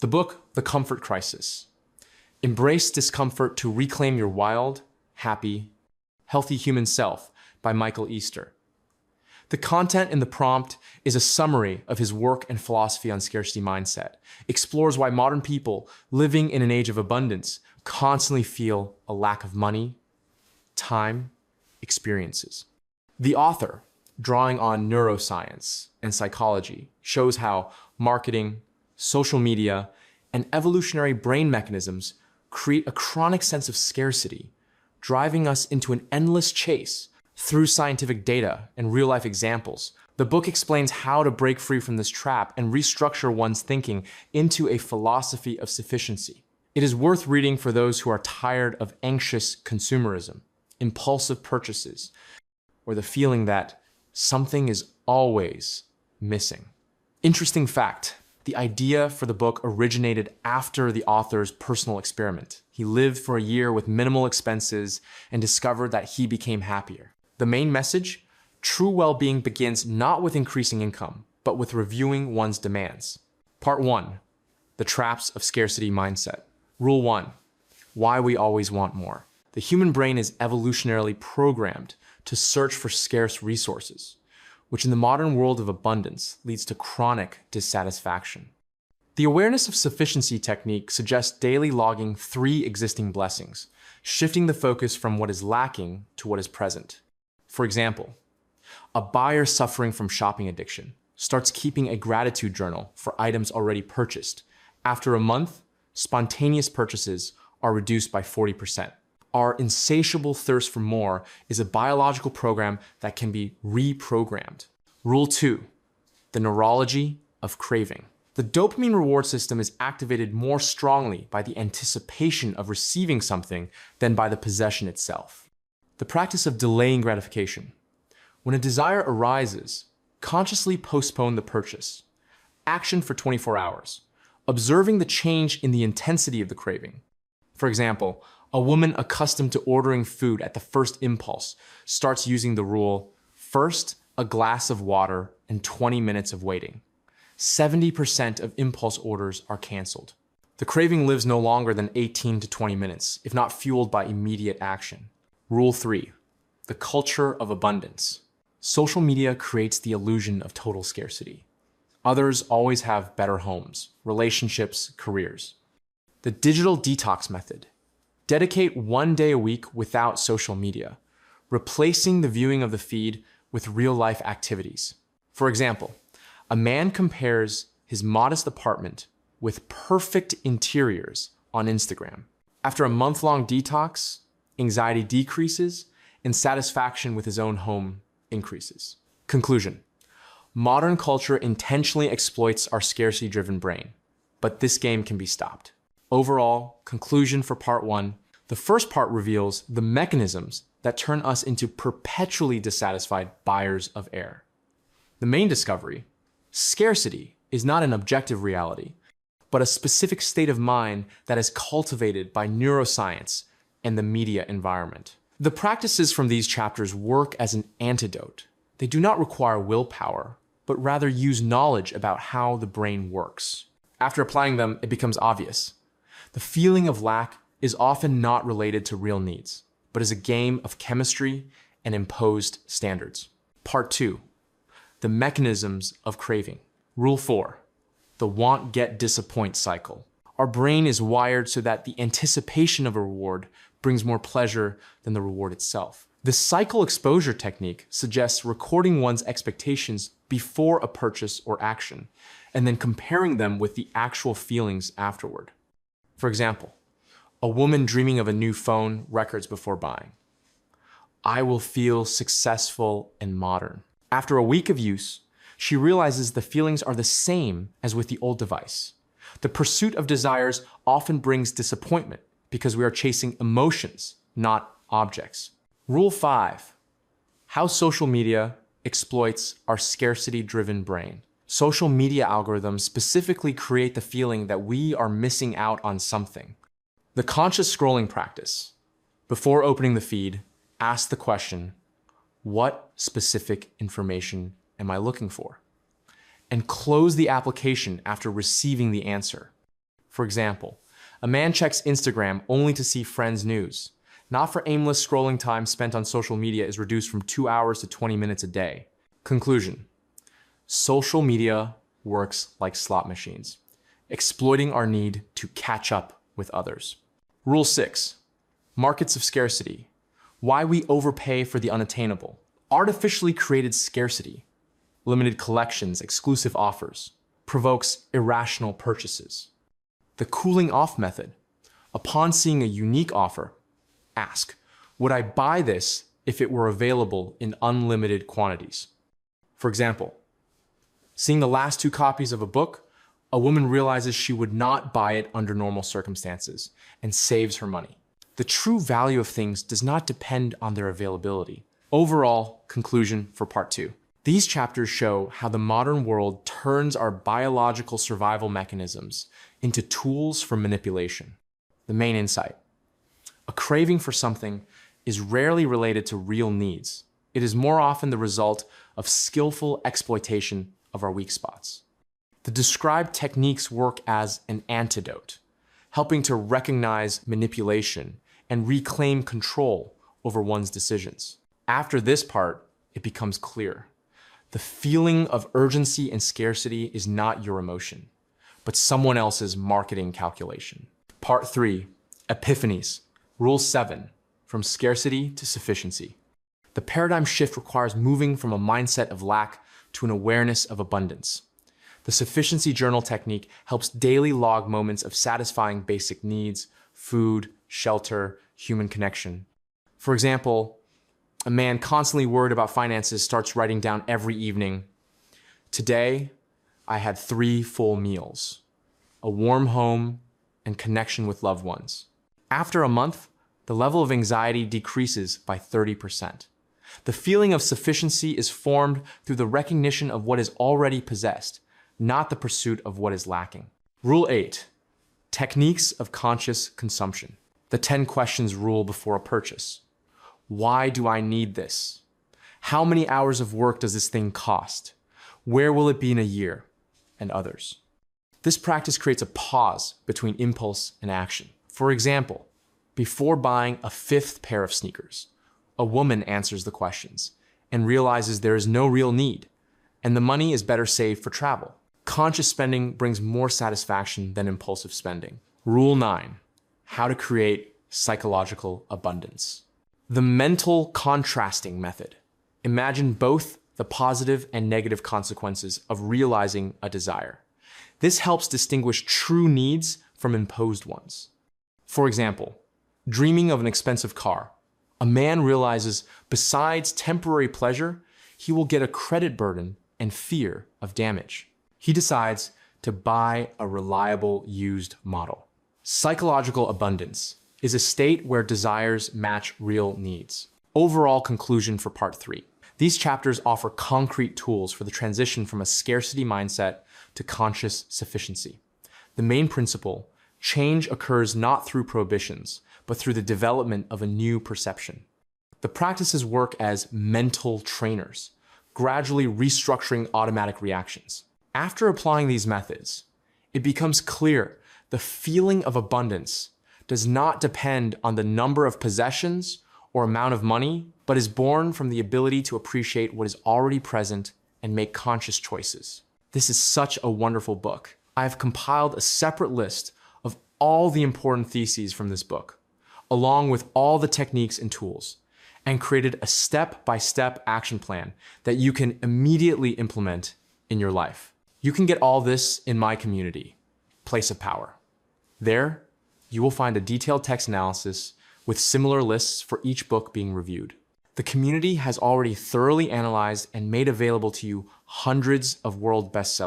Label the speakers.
Speaker 1: The book, The Comfort Crisis. Embrace Discomfort to Reclaim Your Wild, Happy, Healthy Human Self by Michael Easter. The content in the prompt is a summary of his work and philosophy on scarcity mindset, explores why modern people living in an age of abundance constantly feel a lack of money, time, experiences. The author, drawing on neuroscience and psychology, shows how marketing, social media, and evolutionary brain mechanisms create a chronic sense of scarcity, driving us into an endless chase. Through scientific data and real-life examples, the book explains how to break free from this trap and restructure one's thinking into a philosophy of sufficiency. It is worth reading for those who are tired of anxious consumerism, impulsive purchases, or the feeling that something is always missing. Interesting fact, the idea for the book originated after the author's personal experiment. He lived for a year with minimal expenses and discovered that he became happier. The main message? True well-being begins not with increasing income, but with reviewing one's demands. Part 1. The Traps of Scarcity Mindset. Rule 1. Why we always want more. The human brain is evolutionarily programmed to search for scarce resources, which in the modern world of abundance leads to chronic dissatisfaction. The awareness of sufficiency technique suggests daily logging 3 existing blessings, shifting the focus from what is lacking to what is present. For example, a buyer suffering from shopping addiction starts keeping a gratitude journal for items already purchased. After a month, spontaneous purchases are reduced by 40%. Our insatiable thirst for more is a biological program that can be reprogrammed. Rule 2. The neurology of craving. The dopamine reward system is activated more strongly by the anticipation of receiving something than by the possession itself. The practice of delaying gratification. When a desire arises, consciously postpone the purchase. Action for 24 hours, observing the change in the intensity of the craving. For example, a woman accustomed to ordering food at the first impulse starts using the rule, first a glass of water and 20 minutes of waiting. 70% of impulse orders are canceled. The craving lives no longer than 18 to 20 minutes, if not fueled by immediate action. Rule 3. The culture of abundance. Social media creates the illusion of total scarcity. Others always have better homes, relationships, careers. The digital detox method. Dedicate 1 day a week without social media, replacing the viewing of the feed with real-life activities. For example, a man compares his modest apartment with perfect interiors on Instagram. After a month-long detox, anxiety decreases and satisfaction with his own home increases. Conclusion. Modern culture intentionally exploits our scarcity-driven brain, but this game can be stopped. Overall, conclusion for part 1. The first part reveals the mechanisms that turn us into perpetually dissatisfied buyers of air. The main discovery, scarcity is not an objective reality, but a specific state of mind that is cultivated by neuroscience and the media environment. The practices from these chapters work as an antidote. They do not require willpower, but rather use knowledge about how the brain works. After applying them, it becomes obvious. The feeling of lack is often not related to real needs, but is a game of chemistry and imposed standards. Part 2. The mechanisms of craving. Rule 4. The want-get-disappoint cycle. Our brain is wired so that the anticipation of a reward brings more pleasure than the reward itself. The cycle exposure technique suggests recording one's expectations before a purchase or action, and then comparing them with the actual feelings afterward. For example, a woman dreaming of a new phone records before buying. I will feel successful and modern. After a week of use, she realizes the feelings are the same as with the old device. The pursuit of desires often brings disappointment because we are chasing emotions, not objects. Rule 5. How social media exploits our scarcity-driven brain. Social media algorithms specifically create the feeling that we are missing out on something. The conscious scrolling practice. Before opening the feed, ask the question, what specific information am I looking for? And close the application after receiving the answer. For example, a man checks Instagram only to see friends' news. Not for aimless scrolling time spent on social media is reduced from 2 hours to 20 minutes a day. Conclusion: social media works like slot machines, exploiting our need to catch up with others. Rule 6. Markets of scarcity. Why we overpay for the unattainable. Artificially created scarcity, limited collections, exclusive offers, provokes irrational purchases. The cooling off method. Upon seeing a unique offer, ask, would I buy this if it were available in unlimited quantities? For example, seeing the last 2 copies of a book, a woman realizes she would not buy it under normal circumstances and saves her money. The true value of things does not depend on their availability. Overall conclusion for part 2. These chapters show how the modern world turns our biological survival mechanisms into tools for manipulation. The main insight: a craving for something is rarely related to real needs. It is more often the result of skillful exploitation of our weak spots. The described techniques work as an antidote, helping to recognize manipulation and reclaim control over one's decisions. After this part, it becomes clear. The feeling of urgency and scarcity is not your emotion, but someone else's marketing calculation. Part 3, Epiphanies. Rule 7, from scarcity to sufficiency. The paradigm shift requires moving from a mindset of lack to an awareness of abundance. The sufficiency journal technique helps daily log moments of satisfying basic needs: food, shelter, human connection. For example, a man constantly worried about finances starts writing down every evening, today I had 3 full meals, a warm home, and connection with loved ones. After a month, the level of anxiety decreases by 30%. The feeling of sufficiency is formed through the recognition of what is already possessed, not the pursuit of what is lacking. Rule 8, techniques of conscious consumption. The 10 questions rule before a purchase. Why do I need this? How many hours of work does this thing cost? Where will it be in a year? And others. This practice creates a pause between impulse and action. For example, before buying a 5th pair of sneakers, a woman answers the questions and realizes there is no real need, and the money is better saved for travel. Conscious spending brings more satisfaction than impulsive spending. Rule 9, how to create psychological abundance. The mental contrasting method. Imagine both the positive and negative consequences of realizing a desire. This helps distinguish true needs from imposed ones. For example, dreaming of an expensive car. A man realizes besides temporary pleasure, he will get a credit burden and fear of damage. He decides to buy a reliable used model. Psychological abundance is a state where desires match real needs. Overall conclusion for part 3. These chapters offer concrete tools for the transition from a scarcity mindset to conscious sufficiency. The main principle: change occurs not through prohibitions, but through the development of a new perception. The practices work as mental trainers, gradually restructuring automatic reactions. After applying these methods, it becomes clear the feeling of abundance does not depend on the number of possessions or amount of money, but is born from the ability to appreciate what is already present and make conscious choices. This is such a wonderful book. I have compiled a separate list of all the important theses from this book, along with all the techniques and tools, and created a step-by-step action plan that you can immediately implement in your life. You can get all this in my community, Place of Power. There, you will find a detailed text analysis with similar lists for each book being reviewed. The community has already thoroughly analyzed and made available to you hundreds of world bestsellers